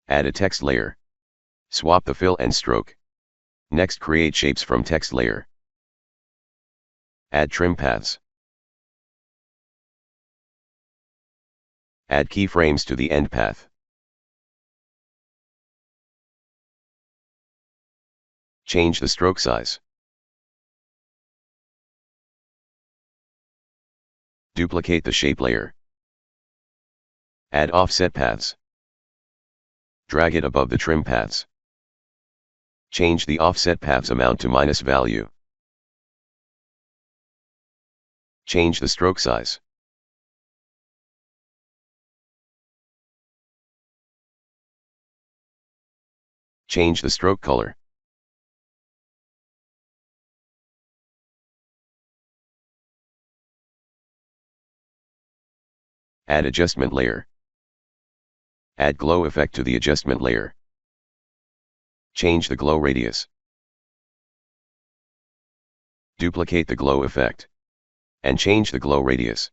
Add a text layer. Swap the fill and stroke. Next, create shapes from text layer. Add trim paths. Add keyframes to the end path. Change the stroke size. Duplicate the shape layer. Add offset paths. Drag it above the trim paths. Change the offset paths amount to minus value. Change the stroke size. Change the stroke color. Add adjustment layer. Add glow effect to the adjustment layer. Change the glow radius. Duplicate the glow effect. And change the glow radius.